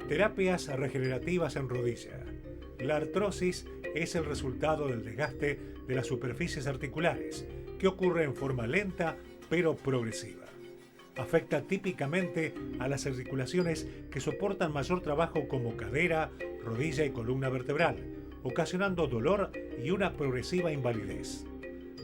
Terapias regenerativas en rodilla. La artrosis es el resultado del desgaste de las superficies articulares, que ocurre en forma lenta pero progresiva. Afecta típicamente a las articulaciones que soportan mayor trabajo como cadera, rodilla y columna vertebral, ocasionando dolor y una progresiva invalidez.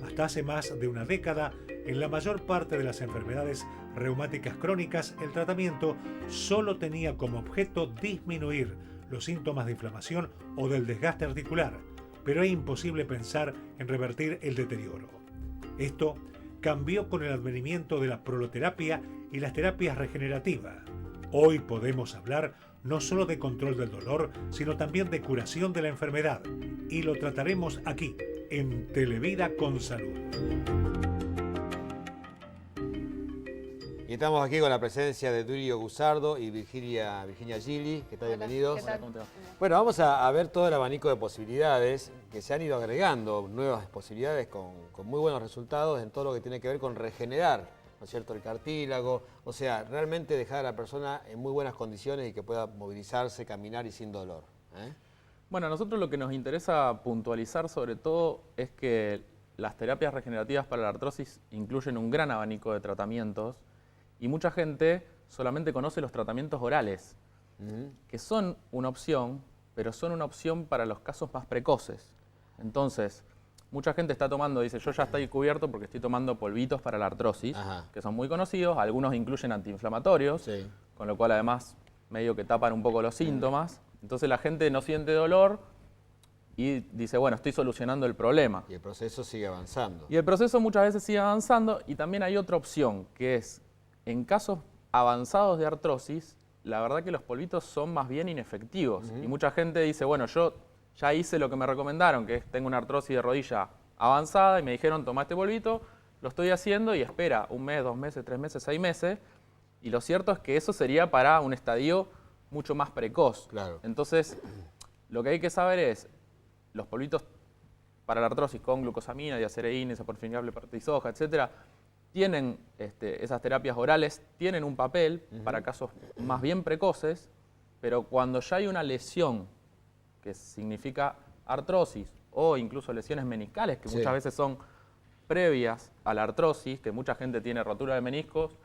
Hasta hace más de una década, en la mayor parte de las enfermedades reumáticas crónicas, el tratamiento solo tenía como objeto disminuir los síntomas de inflamación o del desgaste articular, pero es imposible pensar en revertir el deterioro. Esto cambió con el advenimiento de la proloterapia y las terapias regenerativas. Hoy podemos hablar no solo de control del dolor, sino también de curación de la enfermedad, y lo trataremos aquí, en Televida con Salud. Y estamos aquí con la presencia de Duilio Gusardo y Virginia Gili. ¿Qué tal? Bienvenidos. ¿Qué tal? ¿Cómo te va? Bueno, vamos a ver todo el abanico de posibilidades que se han ido agregando, nuevas posibilidades con muy buenos resultados en todo lo que tiene que ver con regenerar, ¿no es cierto?, el cartílago, o sea, realmente dejar a la persona en muy buenas condiciones y que pueda movilizarse, caminar y sin dolor. Bueno, a nosotros lo que nos interesa puntualizar sobre todo es que las terapias regenerativas para la artrosis incluyen un gran abanico de tratamientos y mucha gente solamente conoce los tratamientos orales, que son una opción, pero son una opción para los casos más precoces. Entonces, mucha gente está tomando, dice, yo ya estoy cubierto porque estoy tomando polvitos para la artrosis, que son muy conocidos, algunos incluyen antiinflamatorios, con lo cual además medio que tapan un poco los síntomas. Entonces la gente no siente dolor y dice, bueno, estoy solucionando el problema. Y el proceso sigue avanzando. Y el proceso muchas veces sigue avanzando y también hay otra opción, que es, en casos avanzados de artrosis, la verdad que los polvitos son más bien inefectivos. Y mucha gente dice, bueno, yo ya hice lo que me recomendaron, que es tengo una artrosis de rodilla avanzada y me dijeron, toma este polvito, lo estoy haciendo y espera 1 mes, 2 meses, 3 meses, 6 meses. Y lo cierto es que eso sería para un estadio mucho más precoz. Claro. Entonces, lo que hay que saber es, los polvitos para la artrosis con glucosamina, diacereína, isoporfiriable parte de soja, etcétera, tienen esas terapias orales, tienen un papel para casos más bien precoces, pero cuando ya hay una lesión que significa artrosis o incluso lesiones meniscales, que muchas veces son previas a la artrosis, que mucha gente tiene rotura de meniscos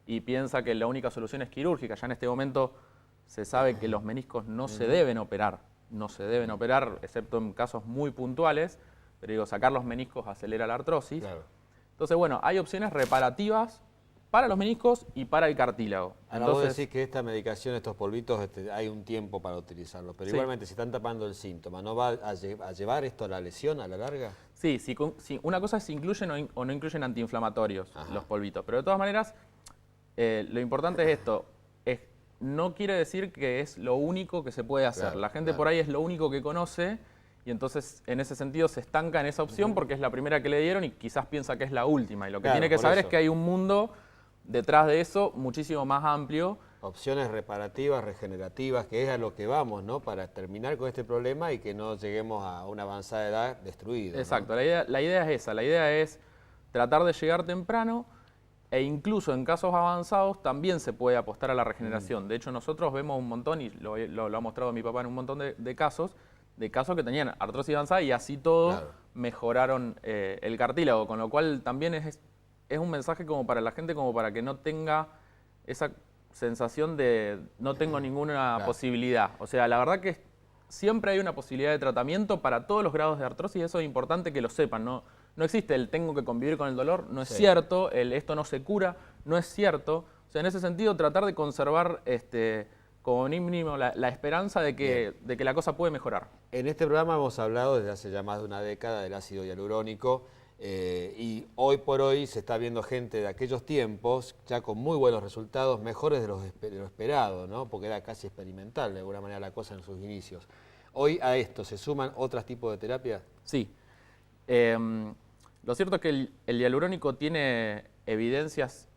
y piensa que la única solución es quirúrgica. Ya en este momento se sabe que los meniscos no se deben operar, excepto en casos muy puntuales, pero digo, sacar los meniscos acelera la artrosis. Claro. Entonces, bueno, hay opciones reparativas para los meniscos y para el cartílago. Ahora vos decís que esta medicación, estos polvitos, hay un tiempo para utilizarlos, pero igualmente si están tapando el síntoma, ¿no va a llevar esto a la lesión a la larga? Sí, una cosa es si incluyen o no incluyen antiinflamatorios los polvitos, pero de todas maneras, lo importante es esto, no quiere decir que es lo único que se puede hacer. Claro, la gente por ahí es lo único que conoce y entonces en ese sentido se estanca en esa opción porque es la primera que le dieron y quizás piensa que es la última. Y lo que tiene que saber es que hay un mundo detrás de eso muchísimo más amplio. Opciones reparativas, regenerativas, que es a lo que vamos, ¿no? Para terminar con este problema y que no lleguemos a una avanzada edad destruida. Exacto, ¿no? la idea es esa, la idea es tratar de llegar temprano e incluso en casos avanzados también se puede apostar a la regeneración. De hecho, nosotros vemos un montón, y lo ha mostrado mi papá en un montón de casos que tenían artrosis avanzada y así todo mejoraron el cartílago, con lo cual también es un mensaje como para la gente, como para que no tenga esa sensación de no tengo ninguna posibilidad. O sea, la verdad que siempre hay una posibilidad de tratamiento para todos los grados de artrosis, eso es importante que lo sepan, no existe el tengo que convivir con el dolor, no es cierto, el esto no se cura, no es cierto. O sea, en ese sentido, tratar de conservar como mínimo la esperanza de que la cosa puede mejorar. En este programa hemos hablado desde hace ya más de una década del ácido hialurónico y hoy por hoy se está viendo gente de aquellos tiempos ya con muy buenos resultados, mejores de lo esperado, ¿no? Porque era casi experimental de alguna manera la cosa en sus inicios. Hoy a esto se suman otros tipos de terapias. Sí. Lo cierto es que el hialurónico tiene evidencias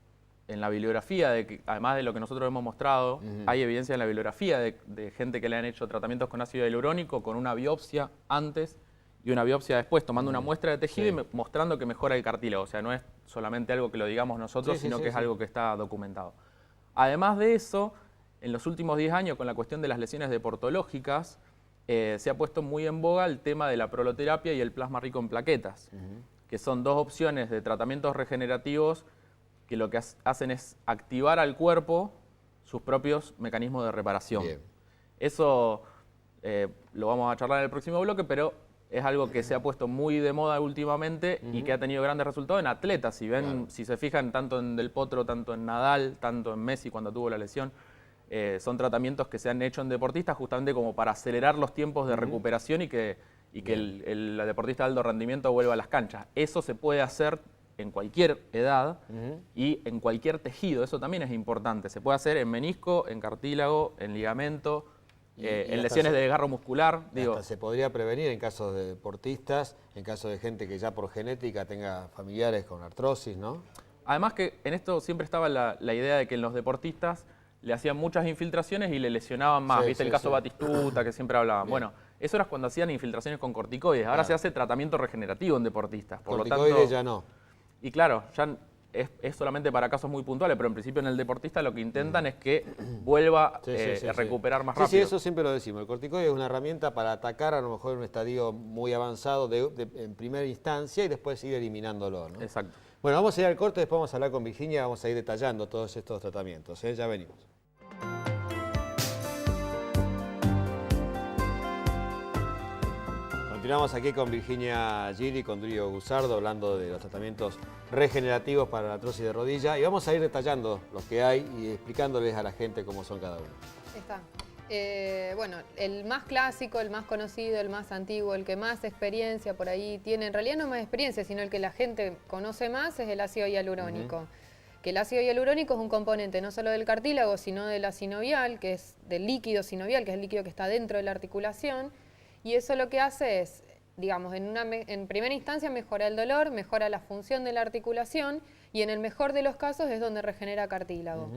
en la bibliografía, de que, además de lo que nosotros hemos mostrado, hay evidencia en la bibliografía de gente que le han hecho tratamientos con ácido hialurónico con una biopsia antes y una biopsia después, tomando una muestra de tejido y mostrando que mejora el cartílago. O sea, no es solamente algo que lo digamos nosotros, sino que es algo que está documentado. Además de eso, en los últimos 10 años, con la cuestión de las lesiones deportológicas, se ha puesto muy en boga el tema de la proloterapia y el plasma rico en plaquetas, que son dos opciones de tratamientos regenerativos que lo que hacen es activar al cuerpo sus propios mecanismos de reparación. Bien. Eso lo vamos a charlar en el próximo bloque, pero es algo que se ha puesto muy de moda últimamente y que ha tenido grandes resultados en atletas. Si ven, si se fijan tanto en Del Potro, tanto en Nadal, tanto en Messi cuando tuvo la lesión, son tratamientos que se han hecho en deportistas justamente como para acelerar los tiempos de recuperación y que el deportista de alto rendimiento vuelva a las canchas. Eso se puede hacer en cualquier edad y en cualquier tejido, eso también es importante. Se puede hacer en menisco, en cartílago, en ligamento, en lesiones de desgarro muscular. Hasta se podría prevenir en casos de deportistas, en caso de gente que ya por genética tenga familiares con artrosis, ¿no? Además que en esto siempre estaba la idea de que en los deportistas le hacían muchas infiltraciones y le lesionaban más. ¿Viste el caso Batistuta que siempre hablaban? Bien. Bueno, eso era cuando hacían infiltraciones con corticoides. Ahora se hace tratamiento regenerativo en deportistas. Por corticoides lo tanto, ya no. Y claro, ya es solamente para casos muy puntuales, pero en principio en el deportista lo que intentan es que vuelva a recuperar más rápido. Sí, eso siempre lo decimos. El corticoide es una herramienta para atacar a lo mejor un estadio muy avanzado en primera instancia y después ir eliminándolo, ¿no? Exacto. Bueno, vamos a ir al corte, después vamos a hablar con Virginia, vamos a ir detallando todos estos tratamientos, ¿eh? Ya venimos. Continuamos aquí con Virginia Gili y con Duilio Gusardo hablando de los tratamientos regenerativos para la artrosis de rodilla y vamos a ir detallando los que hay y explicándoles a la gente cómo son cada uno. Está. Bueno, el más clásico, el más conocido, el más antiguo, el que más experiencia por ahí tiene, en realidad no más experiencia, sino el que la gente conoce más es el ácido hialurónico. Que el ácido hialurónico es un componente no solo del cartílago, sino de la sinovial, que es del líquido sinovial, que es el líquido que está dentro de la articulación. Y eso lo que hace es, digamos, en primera instancia mejora el dolor, mejora la función de la articulación y en el mejor de los casos es donde regenera cartílago.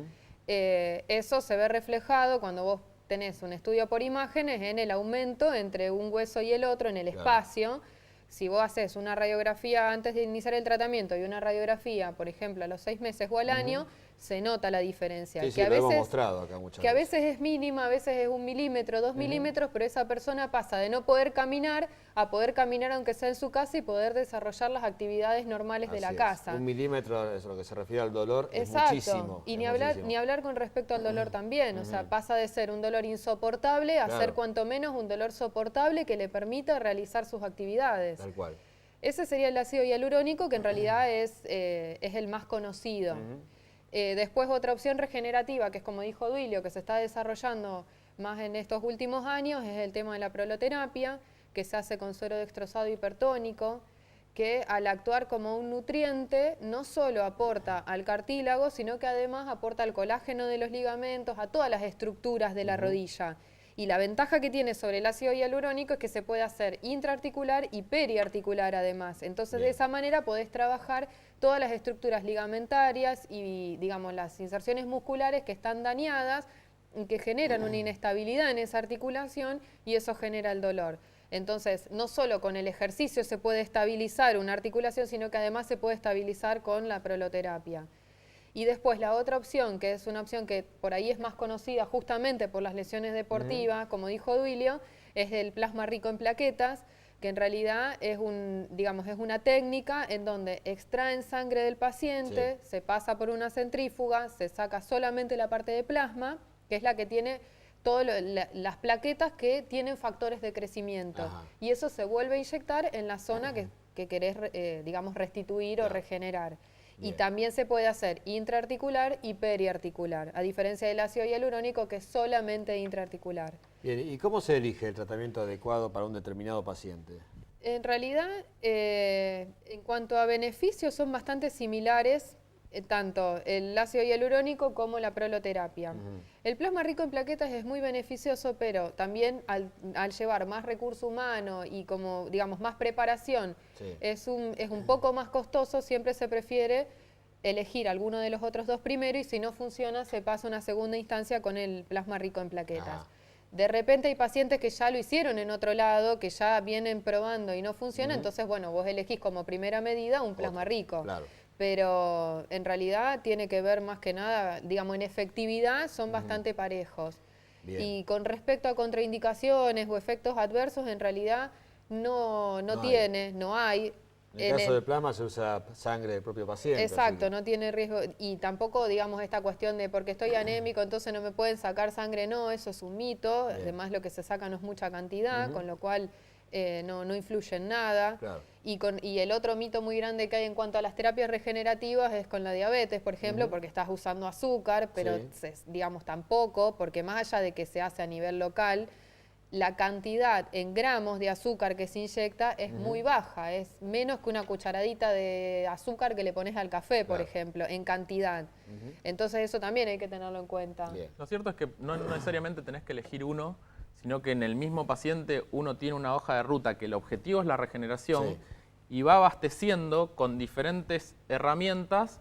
Eso se ve reflejado cuando vos tenés un estudio por imágenes en el aumento entre un hueso y el otro en el espacio. Si vos haces una radiografía antes de iniciar el tratamiento y una radiografía, por ejemplo, a los 6 meses o al año, se nota la diferencia. Sí, que a lo veces, hemos mostrado acá muchas que a veces. veces es mínima, a veces es 1 milímetro, 2 milímetros, pero esa persona pasa de no poder caminar a poder caminar aunque sea en su casa y poder desarrollar las actividades normales de la casa. 1 milímetro es lo que se refiere al dolor, Exacto. es muchísimo. Y ni hablar con respecto al dolor también, o sea, pasa de ser un dolor insoportable a ser cuanto menos un dolor soportable que le permita realizar sus actividades. Tal cual. Ese sería el ácido hialurónico, que en realidad es el más conocido. Después otra opción regenerativa, que es como dijo Duilio, que se está desarrollando más en estos últimos años, es el tema de la proloterapia, que se hace con suero dextrosado hipertónico, que al actuar como un nutriente no solo aporta al cartílago, sino que además aporta al colágeno de los ligamentos, a todas las estructuras de la rodilla. Y la ventaja que tiene sobre el ácido hialurónico es que se puede hacer intraarticular y periarticular además. Entonces de esa manera podés trabajar todas las estructuras ligamentarias y digamos las inserciones musculares que están dañadas y que generan una inestabilidad en esa articulación y eso genera el dolor. Entonces no solo con el ejercicio se puede estabilizar una articulación, sino que además se puede estabilizar con la proloterapia. Y después la otra opción, que es una opción que por ahí es más conocida justamente por las lesiones deportivas, como dijo Duilio, es el plasma rico en plaquetas, que en realidad es una técnica en donde extraen sangre del paciente, se pasa por una centrífuga, se saca solamente la parte de plasma, que es la que tiene todas las plaquetas que tienen factores de crecimiento. Y eso se vuelve a inyectar en la zona que querés, restituir o regenerar. Bien. Y también se puede hacer intraarticular y periarticular, a diferencia del ácido hialurónico que es solamente intraarticular. Bien, ¿y cómo se elige el tratamiento adecuado para un determinado paciente? En realidad, en cuanto a beneficios, son bastante similares, tanto el ácido hialurónico como la proloterapia. El plasma rico en plaquetas es muy beneficioso, pero también al llevar más recurso humano y como digamos más preparación, es un poco más costoso, siempre se prefiere elegir alguno de los otros dos primero y si no funciona se pasa a una segunda instancia con el plasma rico en plaquetas. De repente hay pacientes que ya lo hicieron en otro lado, que ya vienen probando y no funciona, entonces bueno, vos elegís como primera medida un plasma rico. pero en realidad tiene que ver más que nada, digamos, en efectividad son bastante parejos. Bien. Y con respecto a contraindicaciones o efectos adversos, en realidad no hay. En el caso del plasma se usa sangre del propio paciente. Exacto, no tiene riesgo. Y tampoco, digamos, esta cuestión de porque estoy anémico, entonces no me pueden sacar sangre, no, eso es un mito. Bien. Además, lo que se saca no es mucha cantidad, con lo cual no influye en nada. Claro. Y el otro mito muy grande que hay en cuanto a las terapias regenerativas es con la diabetes, por ejemplo, porque estás usando azúcar, pero digamos tampoco, porque más allá de que se hace a nivel local, la cantidad en gramos de azúcar que se inyecta es muy baja, es menos que una cucharadita de azúcar que le pones al café, por ejemplo, en cantidad. Entonces eso también hay que tenerlo en cuenta. Bien. Lo cierto es que no necesariamente tenés que elegir uno, sino que en el mismo paciente uno tiene una hoja de ruta que el objetivo es la regeneración y va abasteciendo con diferentes herramientas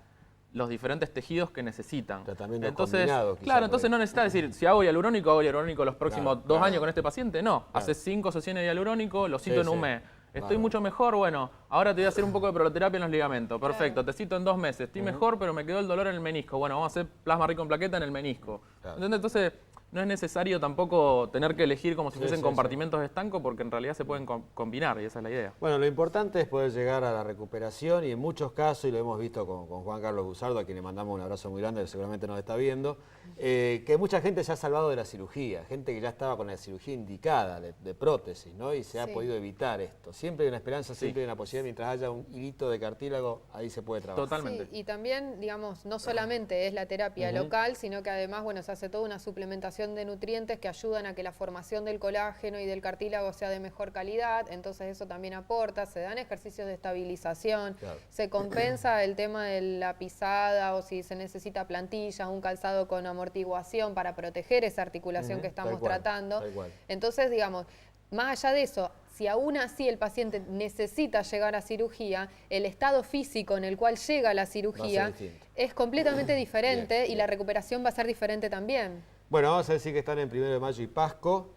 los diferentes tejidos que necesitan. Tratamientos Entonces, combinados, quizá, claro, entonces no necesitas decir, si hago hialurónico los próximos 2 años con este paciente. No, haces 5 sesiones de hialurónico, lo cito en un mes. Estoy mucho mejor, bueno, ahora te voy a hacer un poco de proloterapia en los ligamentos. Perfecto, te cito en 2 meses. Estoy mejor, pero me quedó el dolor en el menisco. Bueno, vamos a hacer plasma rico en plaqueta en el menisco. Claro. Entonces, no es necesario tampoco tener que elegir como si fuesen compartimentos de estanco, porque en realidad se pueden combinar y esa es la idea. Bueno, lo importante es poder llegar a la recuperación y en muchos casos, y lo hemos visto con Juan Carlos Busardo, a quien le mandamos un abrazo muy grande, que seguramente nos está viendo, que mucha gente se ha salvado de la cirugía, gente que ya estaba con la cirugía indicada de prótesis, ¿no? Y se ha podido evitar esto. Siempre hay una esperanza, siempre hay una posibilidad, mientras haya un hilito de cartílago, ahí se puede trabajar. Totalmente. Sí, y también, digamos, no solamente es la terapia local, sino que además, bueno, se hace toda una suplementación de nutrientes que ayudan a que la formación del colágeno y del cartílago sea de mejor calidad, entonces eso también aporta, se dan ejercicios de estabilización, se compensa el tema de la pisada o si se necesita plantillas, un calzado con amortiguación para proteger esa articulación que estamos tratando. Entonces, digamos, más allá de eso, si aún así el paciente necesita llegar a cirugía, el estado físico en el cual llega la cirugía es completamente diferente y la recuperación va a ser diferente también. Bueno, vamos a decir que están en 1 de Mayo y Pasco.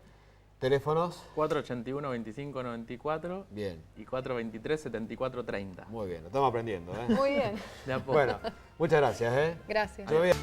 ¿Teléfonos? 481-2594 Bien. y 423-7430. Muy bien, lo estamos aprendiendo, ¿eh? Muy bien. Bueno, muchas gracias, ¿eh? Gracias. Todo bien.